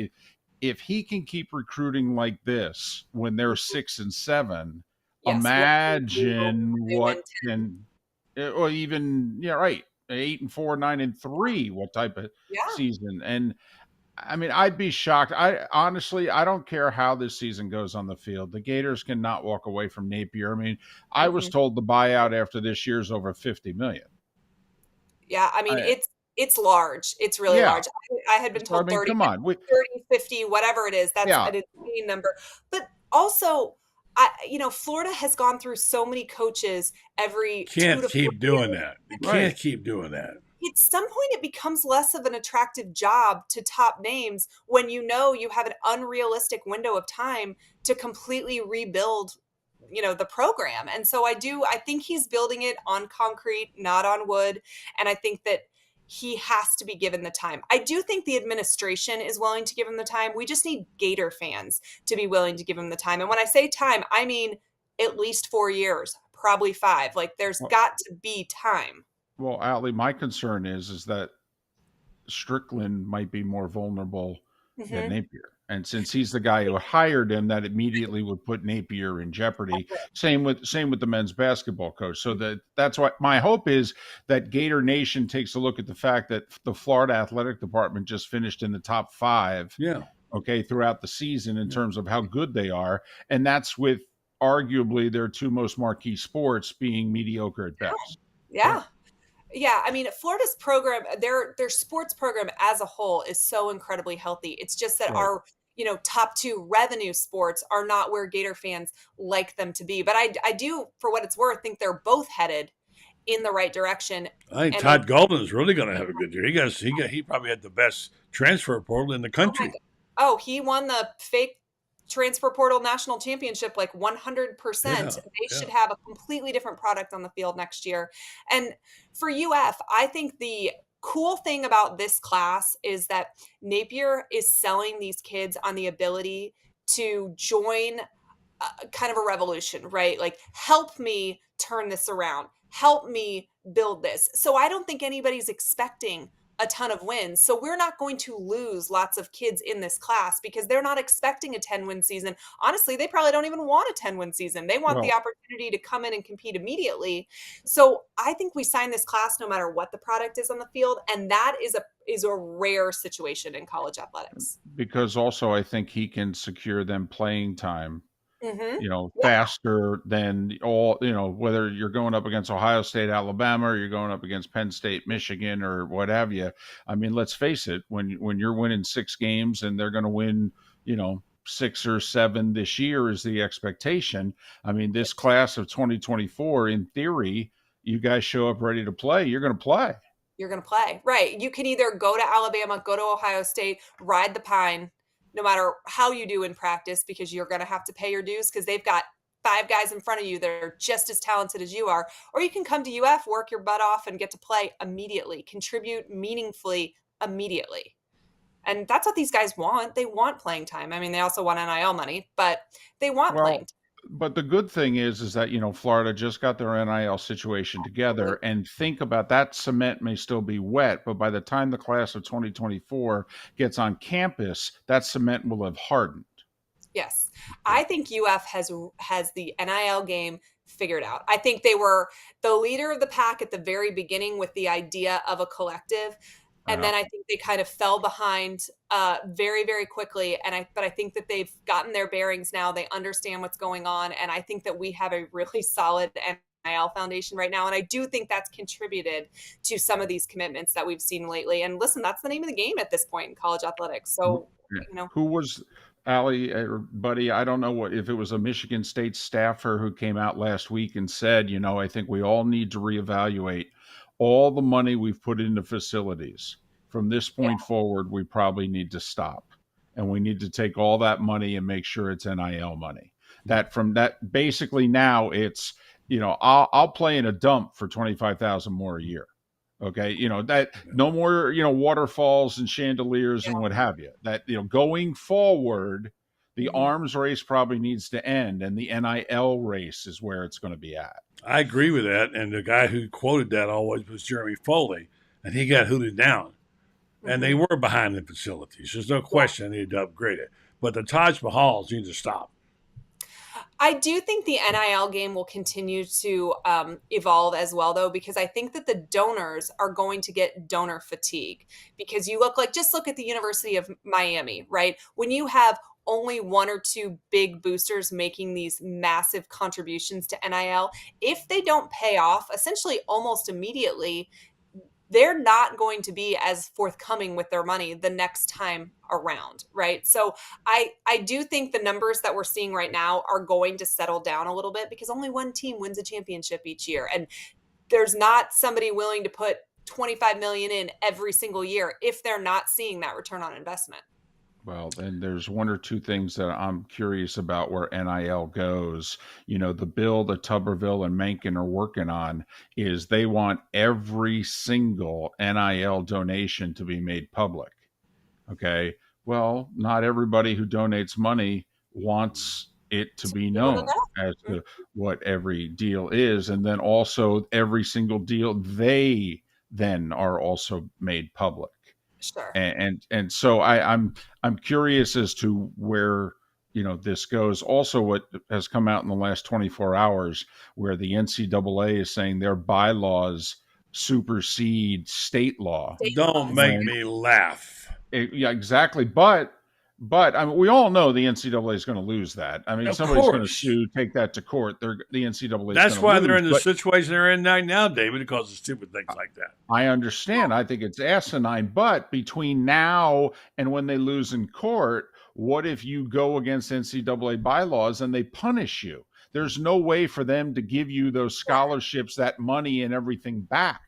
if he can keep recruiting like this when they're 6-7, Yes. imagine What what can, or even, 8-4, 9-3, what type of Yeah. season. And I mean, I'd be shocked. I honestly, I don't care how this season goes on the field. The Gators cannot walk away from Napier. I mean, I was told the buyout after this year's over $50 million. Yeah, I mean, I, it's large. It's really yeah. large. I had been So, I told mean, 30, come on. 30, 50, whatever it is. That's Yeah. an insane number. But also, Florida has gone through so many coaches every 2 Can't to 4 keep doing years. that. You Right. can't keep doing that. At some point it becomes less of an attractive job to top names when you have an unrealistic window of time to completely rebuild the program. And so I think he's building it on concrete, not on wood, and I think that he has to be given the time. I do think the administration is willing to give him the time. We just need Gator fans to be willing to give him the time. And when I say time, I mean at least 4 years, probably 5. Like there's got to be time. Well, Allie, my concern is that Strickland might be more vulnerable than Napier. And since he's the guy who hired him, that immediately would put Napier in jeopardy. Same with the men's basketball coach. So that's why my hope is that Gator Nation takes a look at the fact that the Florida Athletic Department just finished in the top 5. Yeah. Okay, throughout the season in terms of how good they are, and that's with arguably their 2 most marquee sports being mediocre at best. Yeah. Yeah, I mean, Florida's program, their sports program as a whole is so incredibly healthy. It's just that our, top 2 revenue sports are not where Gator fans like them to be. But I do, for what it's worth, think they're both headed in the right direction. I think Todd Golden is really going to have a good year. He probably had the best transfer portal in the country. Oh, he won the fake transfer portal national championship like 100%. They should have a completely different product on the field next year. And for UF, I think the cool thing about this class is that Napier is selling these kids on the ability to join kind of a revolution, right? Like, help me turn this around, help me build this. So I don't think anybody's expecting a ton of wins. So we're not going to lose lots of kids in this class because they're not expecting a 10-win season. Honestly, they probably don't even want a 10-win season. They want the opportunity to come in and compete immediately. So I think we sign this class no matter what the product is on the field. And that is a rare situation in college athletics. Because also I think he can secure them playing time faster than all, whether you're going up against Ohio State, Alabama, or you're going up against Penn State, Michigan, or what have you. I mean, let's face it, when you're winning 6 games and they're going to win, 6 or 7 this year is the expectation. I mean, this class of 2024, in theory, you guys show up ready to play, you're going to play. You're going to play. Right. You can either go to Alabama, go to Ohio State, ride the pine, no matter how you do in practice, because you're going to have to pay your dues because they've got 5 guys in front of you that are just as talented as you are. Or you can come to UF, work your butt off, and get to play immediately, contribute meaningfully immediately. And that's what these guys want. They want playing time. I mean, they also want NIL money, but they want playing time. But the good thing is that, Florida just got their NIL situation together, and think about that. Cement may still be wet, but by the time the class of 2024 gets on campus, that cement will have hardened. Yes. I think UF has the NIL game figured out. I think they were the leader of the pack at the very beginning with the idea of a collective. And then I think they kind of fell behind very, very quickly. But I think that they've gotten their bearings now. They understand what's going on. And I think that we have a really solid NIL foundation right now. And I do think that's contributed to some of these commitments that we've seen lately. And listen, that's the name of the game at this point in college athletics. So, Who was Allie or Buddy? I don't know if it was a Michigan State staffer who came out last week and said, I think we all need to reevaluate all the money we've put into facilities. From this point forward, we probably need to stop. And we need to take all that money and make sure it's NIL money. That basically now it's, I'll play in a dump for $25,000 more a year. Okay. No more, waterfalls and chandeliers and what have you. That, going forward, the arms race probably needs to end, and the NIL race is where it's going to be at. I agree with that. And the guy who quoted that always was Jeremy Foley, and he got hooted down. And they were behind the facilities. There's no question they needed to upgrade it. But the Taj Mahals need to stop. I do think the NIL game will continue to evolve as well, though, because I think that the donors are going to get donor fatigue. Because just look at the University of Miami, right? When you have only one or two big boosters making these massive contributions to NIL, if they don't pay off essentially almost immediately, they're not going to be as forthcoming with their money the next time around, right? So I do think the numbers that we're seeing right now are going to settle down a little bit because only one team wins a championship each year. And there's not somebody willing to put $25 million in every single year if they're not seeing that return on investment. Well, then there's one or two things that I'm curious about where NIL goes. The bill that Tuberville and Mencken are working on is they want every single NIL donation to be made public. Okay. Well, not everybody who donates money wants it to be known as to what every deal is. And then also every single deal, they then are also made public. Sure. And so I'm curious as to where this goes. Also, what has come out in the last 24 hours, where the NCAA is saying their bylaws supersede state law. Don't make me laugh. Yeah, exactly. But I mean, we all know the NCAA is going to lose that. I mean, Of somebody's going to course. sue, take that to court. The NCAA. That's is why lose, they're in the but situation they're in now, David, because of stupid things like that. I understand. I think it's asinine. But between now and when they lose in court, what if you go against NCAA bylaws and they punish you? There's no way for them to give you those scholarships, that money, and everything back.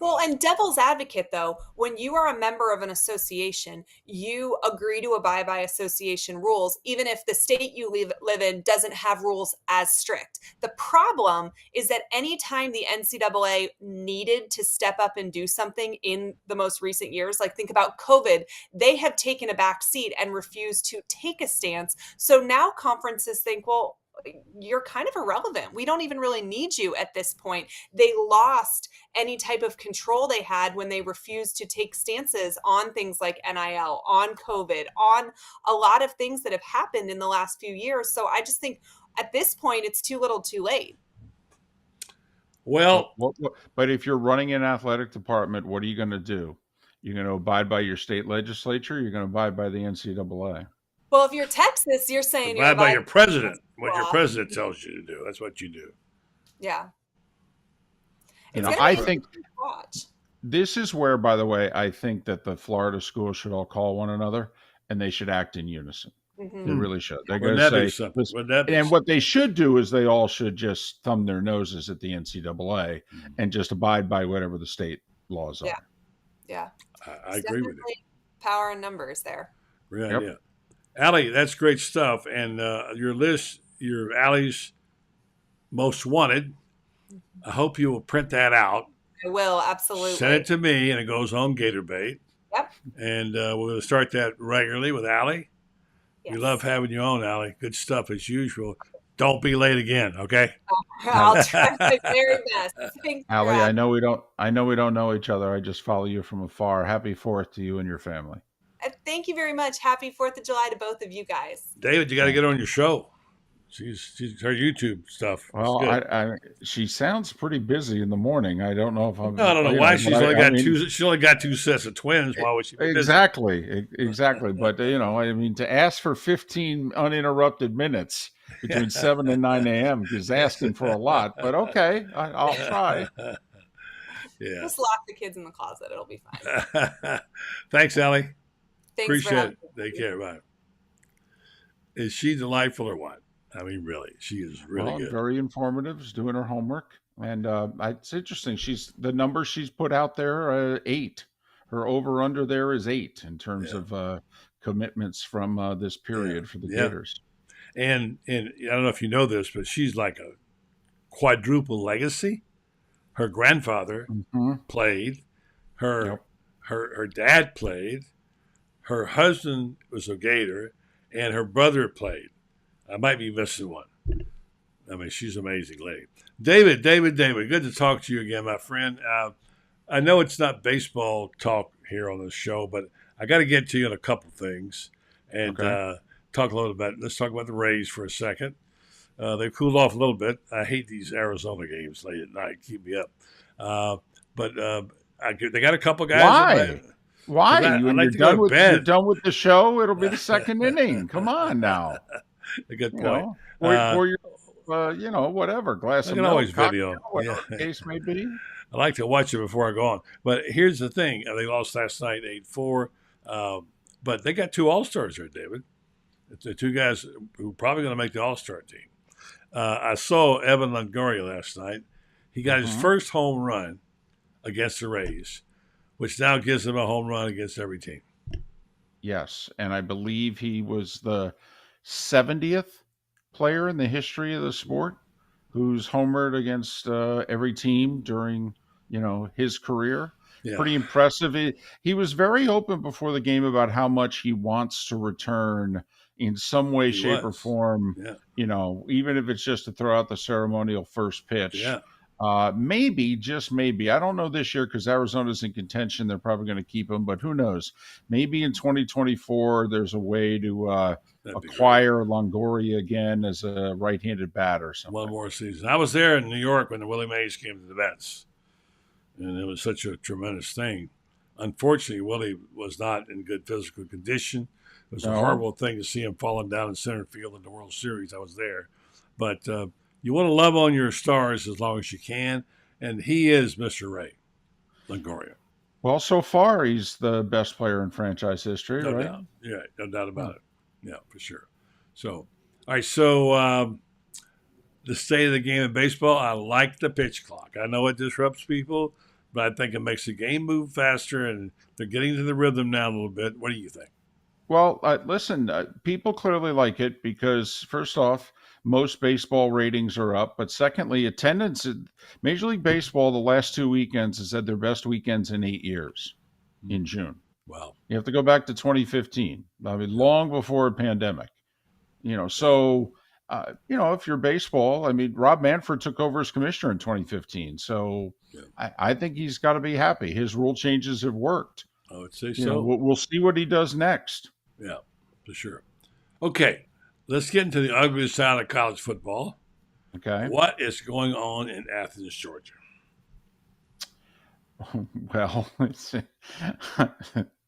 Well, and devil's advocate, though, when you are a member of an association, you agree to abide by association rules, even if the state you live in doesn't have rules as strict. The problem is that anytime the NCAA needed to step up and do something in the most recent years, like think about COVID, they have taken a back seat and refused to take a stance. So now conferences think, well, you're kind of irrelevant. We don't even really need you at this point. They lost any type of control they had when they refused to take stances on things like NIL, on COVID, on a lot of things that have happened in the last few years. So I just think at this point, it's too little too late. Well, but if you're running an athletic department, what are you going to do? You're going to abide by your state legislature? You're going to abide by the NCAA? Well, if you're Texas, you're saying abide by your president. What your president tells you to do. That's what you do. Yeah. I think this is where, by the way, I think that the Florida schools should all call one another and they should act in unison. Mm-hmm. They really should. They're going to say, and what they should do is they all should just thumb their noses at the NCAA and just abide by whatever the state laws are. Yeah. I agree with you. Power in numbers there. Great idea. Allie, that's great stuff. And your list, your Allie's most wanted, I hope you will print that out. I will, absolutely. Send it to me, and it goes on Gator Bait. Yep. And we're going to start that regularly with Allie. Yes. We love having you on, Allie. Good stuff as usual. Don't be late again, okay? I'll try my very best. Allie, I know we don't know each other. I just follow you from afar. Happy 4th to you and your family. Thank you very much. Happy 4th of July to both of you guys. David, you got to get on your show. She's her YouTube stuff is Well, good. she sounds pretty busy in the morning. I don't know if I'm, I don't know you why know, but she's only I got mean, two. She only got two sets of twins. Why would she be busy? exactly. But I mean, to ask for 15 uninterrupted minutes between 7 and 9 a.m. is asking for a lot. But okay, I'll try. Yeah. Just lock the kids in the closet. It'll be fine. Thanks, Allie. Thanks for Appreciate having it. me. Take care. Bye. Is she delightful or what? I mean, really, she is really Well, good. very informative. She's doing her homework, and it's interesting. The number she's put out there, 8. Her over under there is 8 in terms of commitments from this period for the Yeah. Gators. And I don't know if you know this, but she's like a quadruple legacy. Her grandfather played. Her dad played. Her husband was a Gator, and her brother played. I might be missing one. I mean, she's an amazing lady. David, good to talk to you again, my friend. I know it's not baseball talk here on the show, but I got to get to you on a couple things and talk a little bit. Let's talk about the Rays for a second. They've cooled off a little bit. I hate these Arizona games late at night. Keep me up. But they got a couple guys. Why? I'd like to you're go to bed. You're done with the show. It'll be the second inning. Come on now. A good point. Or your, whatever glass of I can milk, always video. whatever the case may be. I like to watch it before I go on. But here's the thing: they lost last night, 8-4. But they got two All-Stars there, David. The two guys who are probably going to make the All-Star team. I saw Evan Longoria last night. He got his first home run against the Rays, which now gives him a home run against every team. Yes, and I believe he was the 70th player in the history of the sport who's homered against every team during, his career. Yeah. Pretty impressive. He was very open before the game about how much he wants to return in some way, shape, or form. Yeah. Even if it's just to throw out the ceremonial first pitch. Yeah. Maybe, just maybe. I don't know this year because Arizona's in contention. They're probably going to keep him, but who knows? Maybe in 2024, there's a way to acquire Longoria again as a right-handed batter or something. One more season. I was there in New York when the Willie Mays came to the Mets, and it was such a tremendous thing. Unfortunately, Willie was not in good physical condition. It was a horrible thing to see him falling down in center field in the World Series. I was there. But you want to love on your stars as long as you can, and he is Mr. Ray Longoria. Well, so far, he's the best player in franchise history, no right? Doubt. Yeah, no doubt about it. Yeah, for sure. So, all right, so the state of the game of baseball, I like the pitch clock. I know it disrupts people, but I think it makes the game move faster, and they're getting to the rhythm now a little bit. What do you think? Well, listen, people clearly like it because, first off, most baseball ratings are up. But secondly, attendance at Major League Baseball the last 2 weekends has had their best weekends in 8 years in June. Wow. You have to go back to 2015. I mean, long before a pandemic. So, if you're baseball, I mean, Rob Manfred took over as commissioner in 2015. So I think he's got to be happy. His rule changes have worked. I would say so. We'll see what he does next. Yeah, for sure. Okay, let's get into the ugly side of college football. Okay. What is going on in Athens, Georgia? Well,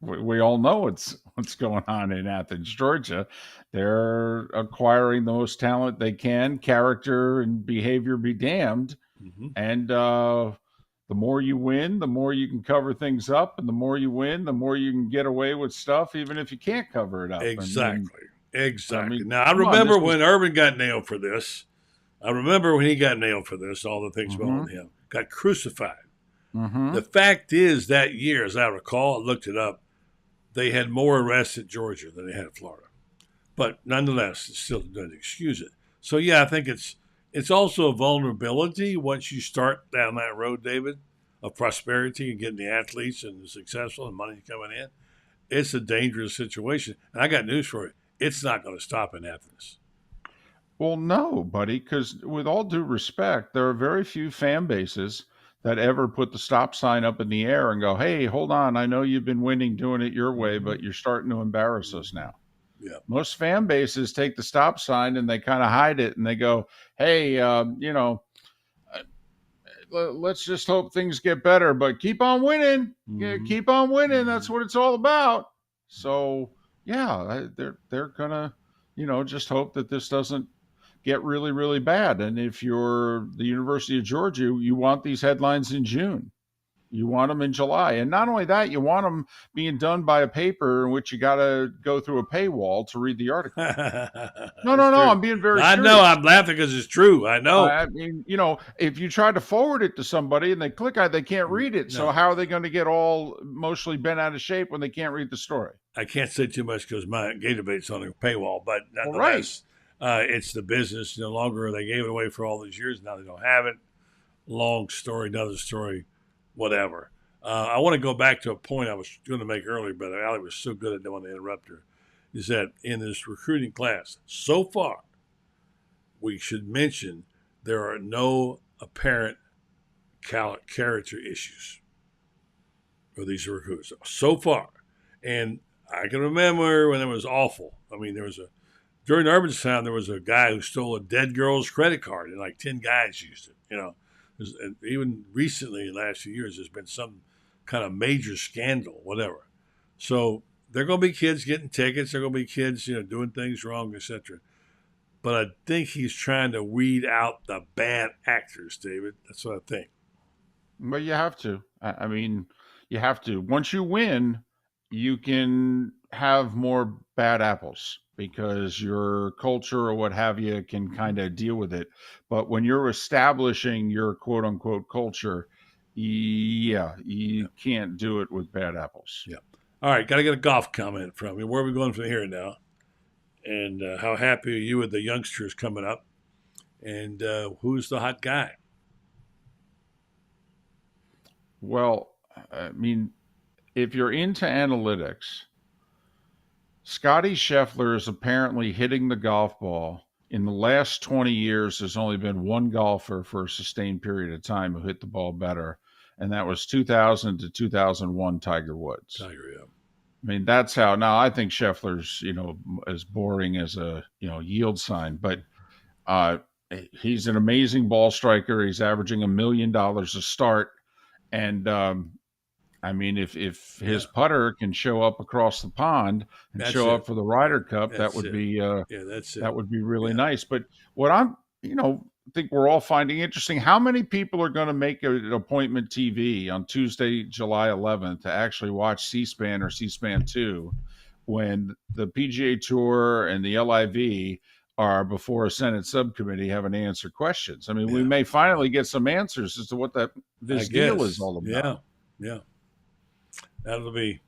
we all know what's going on in Athens, Georgia. They're acquiring the most talent they can, character and behavior be damned. Mm-hmm. And the more you win, the more you can cover things up. And the more you win, the more you can get away with stuff, even if you can't cover it up. Exactly. I mean, now, I remember when Urban got nailed for this. I remember when he got nailed for this, all the things going on with him. Got crucified. Mm-hmm. The fact is, that year, as I recall, I looked it up, they had more arrests at Georgia than they had at Florida. But nonetheless, it still doesn't excuse it. So, yeah, I think it's also a vulnerability once you start down that road, David, of prosperity and getting the athletes and the successful and money coming in. It's a dangerous situation. And I got news for you. It's not going to stop in Athens. Well, no, buddy, because with all due respect, there are very few fan bases that ever put the stop sign up in the air and go, hey, hold on, I know you've been winning doing it your way, but you're starting to embarrass us now. Yeah. Most fan bases take the stop sign and they kind of hide it and they go, "Hey, let's just hope things get better, but keep on winning. Yeah, keep on winning. That's what it's all about." So yeah, they're gonna, just hope that this doesn't get really, really bad. And if you're the University of Georgia, you want these headlines in June. You want them in July. And not only that, you want them being done by a paper in which you got to go through a paywall to read the article. No, I'm being very serious. I know. I'm laughing because it's true. I know. I mean, if you try to forward it to somebody and they click on it, they can't read it. No. So how are they going to get all emotionally bent out of shape when they can't read the story? I can't say too much because my Gator bait's on a paywall, but nonetheless, it's the business. No longer they gave it away for all these years. Now they don't have it. Long story, another story, whatever. I want to go back to a point I was going to make earlier, but Allie was so good I didn't want to interrupt her. Is that in this recruiting class so far, we should mention there are no apparent character issues for these recruits so far. And I can remember when it was awful. I mean, during Urban's time, there was a guy who stole a dead girl's credit card, and like 10 guys used it. And even recently, in the last few years, there's been some kind of major scandal, whatever. So there are going to be kids getting tickets. There are going to be kids, doing things wrong, etc. But I think he's trying to weed out the bad actors, David. That's what I think. Well, you have to. I mean, you have to. Once you win, you can have more bad apples because your culture or what have you can kind of deal with it. But when you're establishing your quote unquote culture, you can't do it with bad apples. Yeah. All right. Got to get a golf comment from you. Where are we going from here now? And how happy are you with the youngsters coming up? And who's the hot guy? Well, I mean, if you're into analytics, Scotty Scheffler is apparently hitting the golf ball. In the last 20 years, there's only been one golfer for a sustained period of time who hit the ball better, and that was 2000 to 2001 Tiger Woods. Tiger, yeah. I mean, that's how. Now, I think Scheffler's, as boring as a, yield sign, but he's an amazing ball striker. He's averaging $1 million a start. And, I mean, if his putter can show up across the pond and show up for the Ryder Cup, that would be that would be really nice. But what I'm, think we're all finding interesting, how many people are going to make an appointment TV on Tuesday, July 11th to actually watch C-SPAN or C-SPAN 2 when the PGA Tour and the LIV are before a Senate subcommittee having to answer questions? I mean, we may finally get some answers as to what this deal is all about. Yeah. That'll be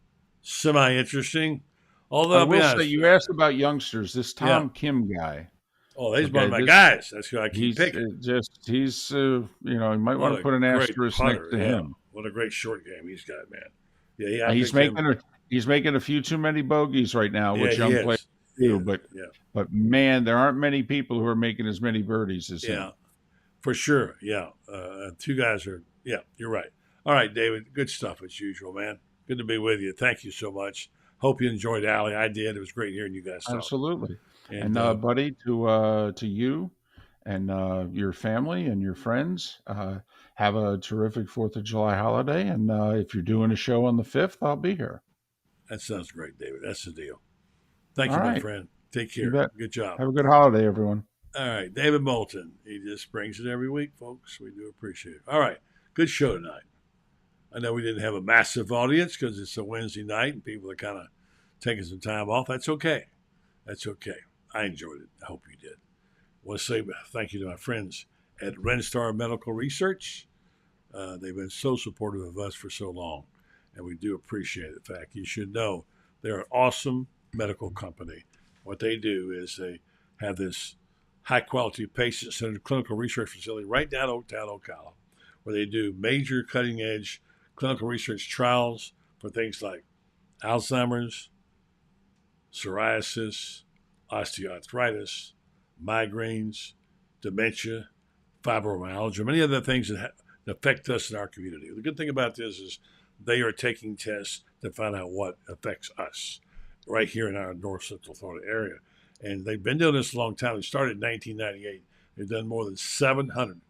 semi-interesting. Although I will say, you asked about youngsters. This Tom Kim guy. Oh, he's one of my guys. That's who I keep picking. He's you might want to put an asterisk next to him. What a great short game he's got, man. Yeah, he's making a few too many bogeys right now, which young players do. But man, there aren't many people who are making as many birdies as him. Yeah, for sure. Yeah, two guys are. Yeah, you're right. All right, David. Good stuff as usual, man. Good to be with you. Thank you so much. Hope you enjoyed Allie. I did. It was great hearing you guys talk. Absolutely. And buddy, to you and your family and your friends, have a terrific 4th of July holiday. And if you're doing a show on the 5th, I'll be here. That sounds great, David. That's the deal. Thank you, my friend. Take care. Good job. Have a good holiday, everyone. All right. David Moulton. He just brings it every week, folks. We do appreciate it. All right. Good show tonight. I know we didn't have a massive audience because it's a Wednesday night and people are kind of taking some time off. That's okay. That's okay. I enjoyed it. I hope you did. I want to say thank you to my friends at Renstar Medical Research. They've been so supportive of us for so long, and we do appreciate it. In fact, you should know they're an awesome medical company. What they do is they have this high-quality patient-centered clinical research facility right downtown Ocala, where they do major cutting-edge clinical research trials for things like Alzheimer's, psoriasis, osteoarthritis, migraines, dementia, fibromyalgia, many other things that affect us in our community. The good thing about this is they are taking tests to find out what affects us. right here in our north central Florida area. And they've been doing this a long time. They started in 1998. They've done more than 700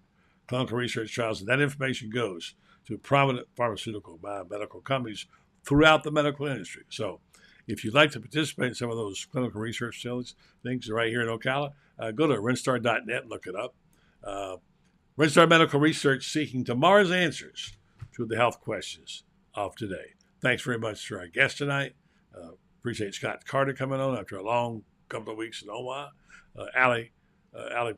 clinical research trials, and that information goes to prominent pharmaceutical biomedical companies throughout the medical industry. So if you'd like to participate in some of those clinical research things right here in Ocala, go to renstar.net and look it up. Renstar Medical Research, seeking tomorrow's answers to the health questions of today. Thanks very much to our guest tonight. Appreciate Scott Carter coming on after a long couple of weeks in Omaha. Allie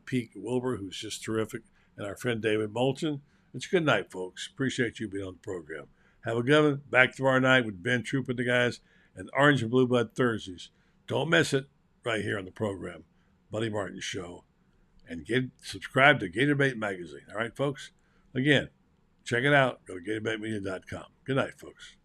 Peak Wilbur, who's just terrific, and our friend David Moulton. It's a good night, folks. Appreciate you being on the program. Have a good one. Back tomorrow night with Ben Troop and the guys, and Orange and Blue Blood Thursdays. Don't miss it right here on the program, Buddy Martin Show. And subscribe to Gator Bait Magazine. All right, folks? Again, check it out. Go to GatorBaitMedia.com. Good night, folks.